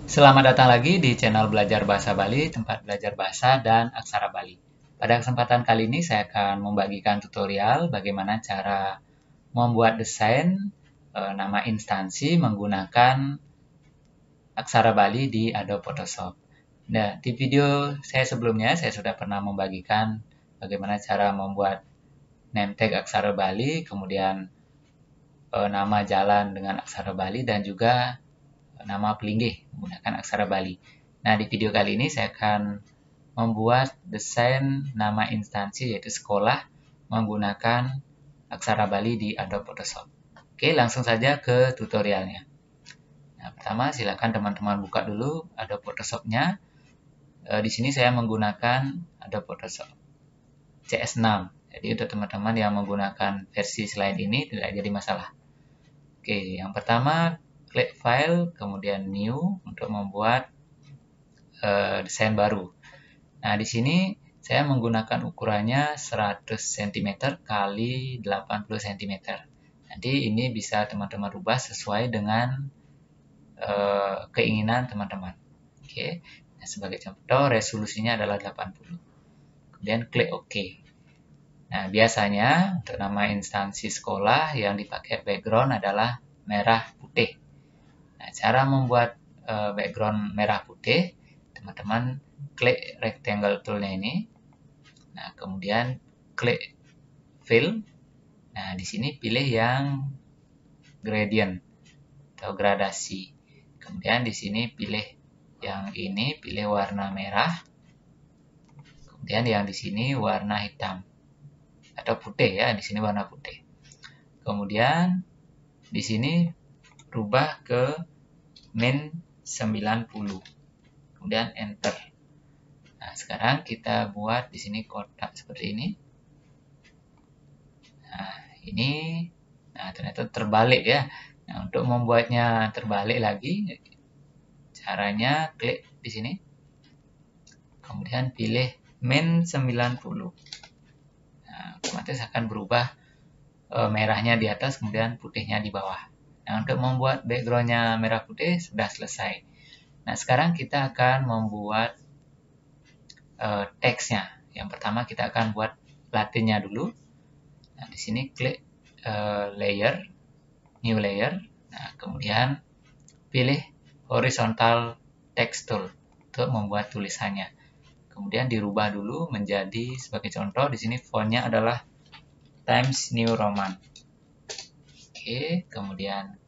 Selamat datang lagi di channel Belajar Bahasa Bali, tempat belajar bahasa dan aksara Bali. Pada kesempatan kali ini saya akan membagikan tutorial bagaimana cara membuat desain nama instansi menggunakan aksara Bali di Adobe Photoshop. Nah, di video saya sebelumnya saya sudah pernah membagikan bagaimana cara membuat name tag aksara Bali, kemudian nama jalan dengan aksara Bali dan juga nama pelinggih menggunakan aksara Bali. Nah, di video kali ini saya akan membuat desain nama instansi yaitu sekolah menggunakan aksara Bali di Adobe Photoshop. Oke, langsung saja ke tutorialnya. Nah, pertama silakan teman-teman buka dulu Adobe Photoshop-nya. Di sini saya menggunakan Adobe Photoshop CS6. Jadi untuk teman-teman yang menggunakan versi selain ini tidak jadi masalah. Oke, yang pertama klik file, kemudian new untuk membuat desain baru. Nah, di sini saya menggunakan ukurannya 100 cm kali 80 cm. Nanti ini bisa teman-teman rubah sesuai dengan keinginan teman-teman. Oke. Nah, sebagai contoh resolusinya adalah 80. Kemudian klik OK. Nah, biasanya untuk nama instansi sekolah yang dipakai background adalah merah putih. Nah, cara membuat background merah putih, teman-teman klik rectangle tool-nya ini. Nah, kemudian klik fill. Nah, di sini pilih yang gradient atau gradasi. Kemudian di sini pilih yang ini, pilih warna merah. Kemudian yang di sini warna hitam atau putih ya, di sini warna putih. Kemudian di sini rubah ke min 90. Kemudian enter. Nah, sekarang kita buat di sini kotak seperti ini. Nah, ini ternyata terbalik ya. Nah, untuk membuatnya terbalik lagi, caranya klik di sini. Kemudian pilih min 90. Nah, otomatis akan berubah merahnya di atas, kemudian putihnya di bawah. Nah, untuk membuat backgroundnya merah putih sudah selesai. Nah, sekarang kita akan membuat teksnya. Yang pertama kita akan buat Latinnya dulu. Nah, di sini klik layer, new layer. Nah, kemudian pilih horizontal text tool untuk membuat tulisannya. Kemudian dirubah dulu menjadi, sebagai contoh di sini fontnya adalah Times New Roman. Oke, kemudian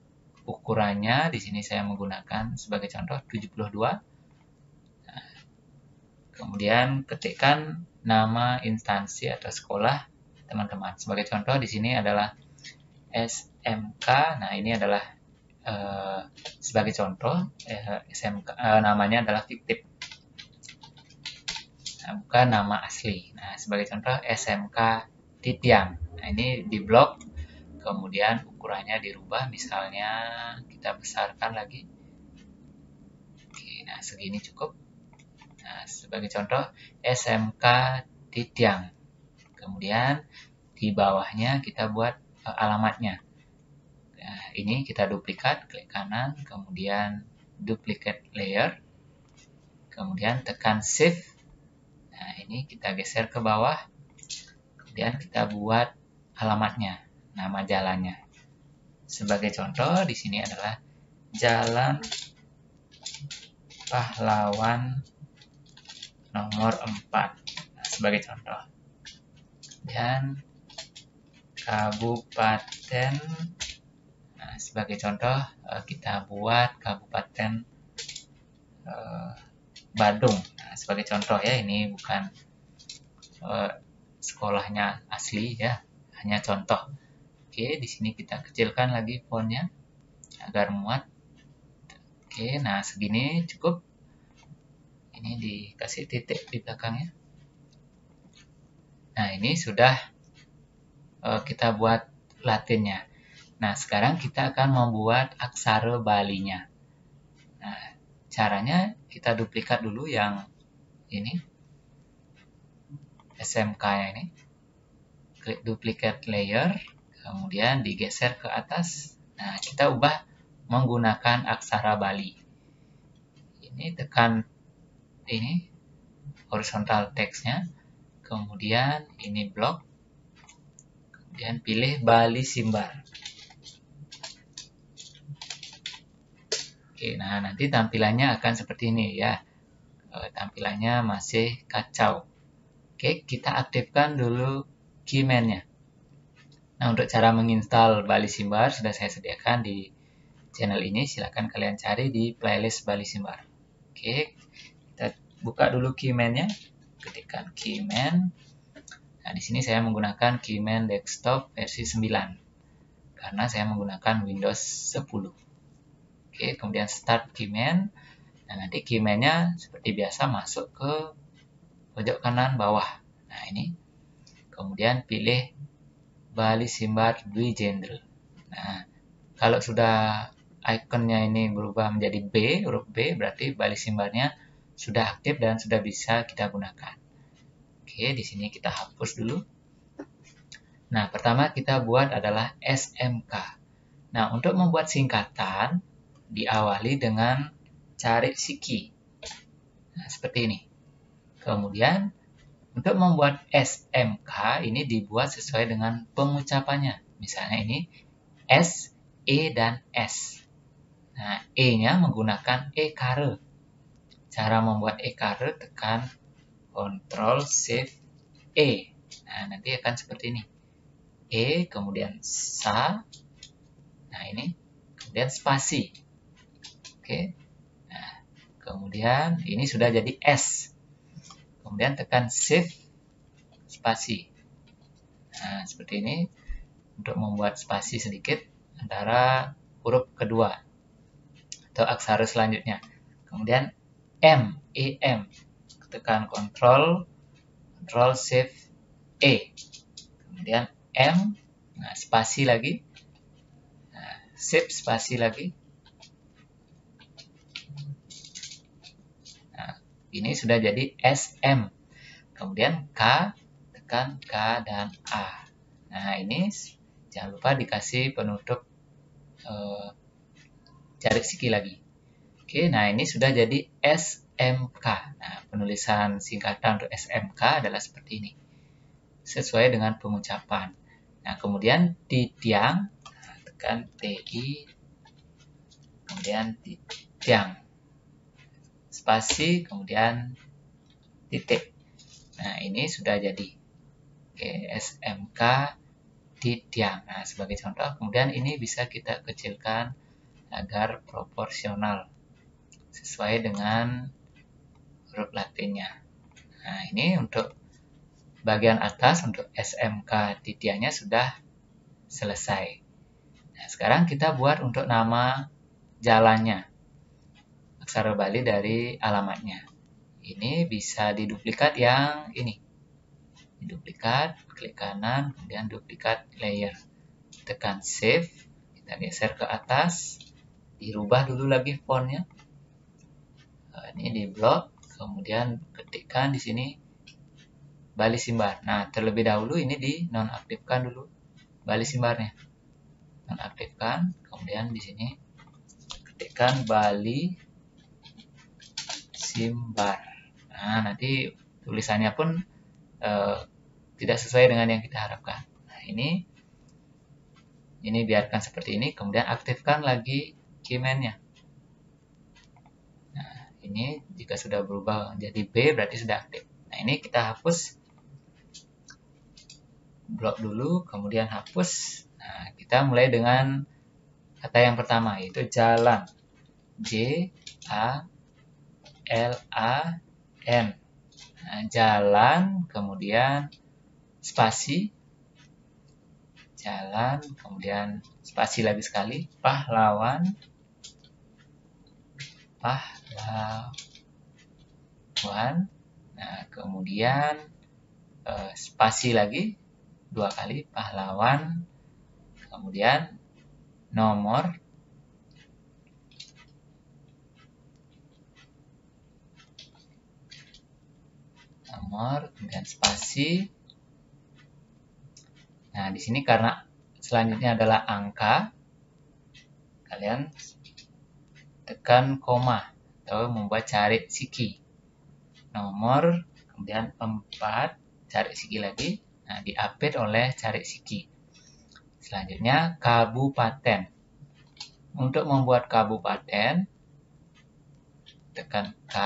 ukurannya di sini saya menggunakan sebagai contoh 72. Nah, kemudian ketikkan nama instansi atau sekolah teman-teman. Sebagai contoh di sini adalah SMK. Nah, ini adalah sebagai contoh SMK namanya adalah fiktif. Nah, bukan nama asli. Nah, sebagai contoh SMK Titian. Nah, ini di blok, kemudian ukurannya dirubah, misalnya kita besarkan lagi. Oke, nah segini cukup. Nah, sebagai contoh SMK Titian. Kemudian di bawahnya kita buat alamatnya. Nah, ini kita duplikat, klik kanan, kemudian duplicate layer, kemudian tekan shift. Nah, ini kita geser ke bawah, kemudian kita buat alamatnya, nama jalannya. Sebagai contoh di sini adalah Jalan Pahlawan nomor 4. Nah, sebagai contoh. Dan Kabupaten, nah, sebagai contoh kita buat Kabupaten Badung. Nah, sebagai contoh ya, ini bukan sekolahnya asli ya, hanya contoh. Oke, di sini kita kecilkan lagi fontnya agar muat. Oke, nah segini cukup. Ini dikasih titik di belakangnya. Nah, ini sudah kita buat Latinnya. Nah, sekarang kita akan membuat aksara Balinya. Nah, caranya kita duplikat dulu yang ini, SMK-nya ini. Klik duplicate layer, kemudian digeser ke atas. Nah, kita ubah menggunakan aksara Bali. Ini tekan ini horizontal teksnya, kemudian ini blok, kemudian pilih Bali Simbar. Oke, nah nanti tampilannya akan seperti ini ya. Tampilannya masih kacau. Oke, kita aktifkan dulu keyman-nya. Nah, untuk cara menginstal Bali Simbar sudah saya sediakan di channel ini. Silahkan kalian cari di playlist Bali Simbar. Oke, kita buka dulu keyman-nya. Ketikkan keyman. Nah, di sini saya menggunakan keyman desktop versi 9 karena saya menggunakan Windows 10. Oke, kemudian start keyman. Nah, nanti keyman-nya seperti biasa masuk ke pojok kanan bawah. Nah, ini. Kemudian pilih Bali Simbar Dwi Jenderal. Nah, kalau sudah ikonnya ini berubah menjadi B, huruf B, berarti Bali Simbarnya sudah aktif dan sudah bisa kita gunakan. Oke, di sini kita hapus dulu. Nah, pertama kita buat adalah SMK. Nah, untuk membuat singkatan, diawali dengan cari siki. Nah, seperti ini. Kemudian, untuk membuat SMK, ini dibuat sesuai dengan pengucapannya. Misalnya ini S, E, dan S. Nah, E-nya menggunakan E-kare. Cara membuat E-kare, tekan Ctrl Shift E. Nah, nanti akan seperti ini. E, kemudian sa. Nah, ini. Kemudian spasi. Oke. Nah, kemudian ini sudah jadi S. Kemudian tekan Shift spasi. Nah, seperti ini. Untuk membuat spasi sedikit antara huruf kedua atau aksara selanjutnya. Kemudian M, EM. Tekan Ctrl Shift E. Kemudian M, nah spasi lagi. Nah, Shift spasi lagi. Nah, ini sudah jadi SM. Kemudian K, tekan K dan A. Nah, ini jangan lupa dikasih penutup cari siki lagi. Oke, nah ini sudah jadi SMK. Nah, penulisan singkatan untuk SMK adalah seperti ini. Sesuai dengan pengucapan. Nah, kemudian titiang, nah, tekan TI, kemudian titiang. Spasi, kemudian titik. Nah, ini sudah jadi. Oke, SMK titiang. Nah, sebagai contoh, kemudian ini bisa kita kecilkan agar proporsional sesuai dengan huruf latinnya. Nah, ini untuk bagian atas untuk SMK titiannya sudah selesai. Nah, sekarang kita buat untuk nama jalannya. Aksara Bali dari alamatnya. Ini bisa diduplikat yang ini. Diduplikat, klik kanan, kemudian duplikat layer. Tekan Save, kita geser ke atas, dirubah dulu lagi fontnya. Ini di blok, kemudian ketikkan di sini Bali Simbar. Nah, terlebih dahulu ini dinonaktifkan dulu Bali Simbarnya. Nonaktifkan, kemudian di sini ketikkan Bali Simbar. Nah, nanti tulisannya pun tidak sesuai dengan yang kita harapkan. Nah, ini biarkan seperti ini, kemudian aktifkan lagi keyman-nya. Nah, ini jika sudah berubah jadi B berarti sudah aktif. Nah, ini kita hapus blok dulu, kemudian hapus. Nah, kita mulai dengan kata yang pertama, yaitu jalan. J, A, L, A, N. Nah, jalan, kemudian spasi. Jalan, kemudian spasi lagi sekali. Pahlawan. Pahlawan. Nah, kemudian spasi lagi 2 kali. Pahlawan. Kemudian nomor. Kemudian spasi. Nah, di sini karena selanjutnya adalah angka, kalian tekan koma. atau membuat cari siki. Nomor, kemudian 4, cari siki lagi. Nah, di-update oleh cari siki. Selanjutnya, kabupaten. Untuk membuat kabupaten, tekan K,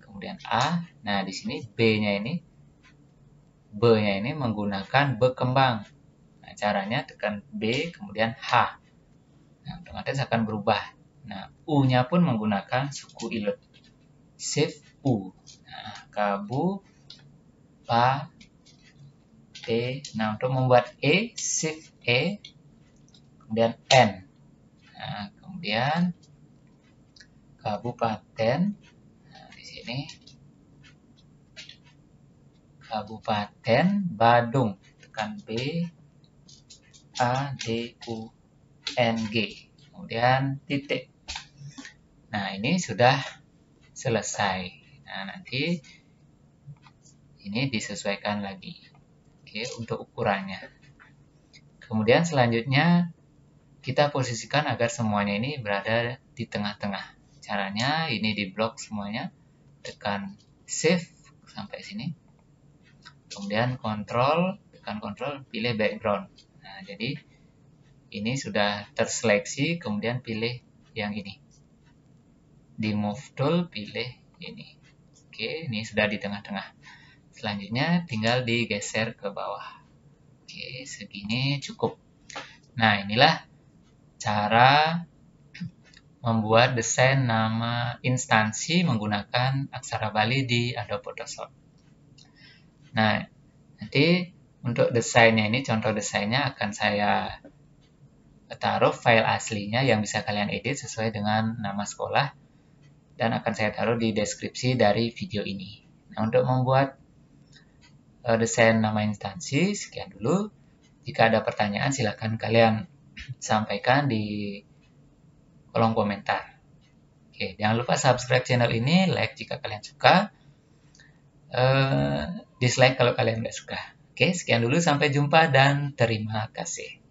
kemudian A. Nah, di sini B-nya ini menggunakan berkembang. Nah, caranya tekan B, kemudian H. Nah, otomatis akan berubah. Nah, U-nya pun menggunakan suku ilut. Shift U. Nah, Nah, untuk membuat E, Shift E, kemudian N. Nah, kemudian kabupaten. Nah, di sini Kabupaten Badung. Tekan B, A, D, U, N, G. Kemudian titik. Nah, ini sudah selesai. Nah, nanti ini disesuaikan lagi. Oke, untuk ukurannya. Kemudian selanjutnya kita posisikan agar semuanya ini berada di tengah-tengah. Caranya ini di blok semuanya. Tekan Shift sampai sini. Kemudian tekan Ctrl, pilih background. Nah, jadi ini sudah terseleksi, kemudian pilih yang ini. Di Move Tool, pilih ini. Oke, ini sudah di tengah-tengah. Selanjutnya tinggal digeser ke bawah. Oke, segini cukup. Nah, inilah cara membuat desain nama instansi menggunakan aksara Bali di Adobe Photoshop. Nah, nanti untuk desainnya ini, contoh desainnya akan saya taruh file aslinya yang bisa kalian edit sesuai dengan nama sekolah dan akan saya taruh di deskripsi dari video ini. Nah, untuk membuat desain nama instansi, sekian dulu. Jika ada pertanyaan, silakan kalian sampaikan di kolom komentar. Oke, jangan lupa subscribe channel ini, like jika kalian suka, dislike kalau kalian nggak suka. Oke, sekian dulu, sampai jumpa dan terima kasih.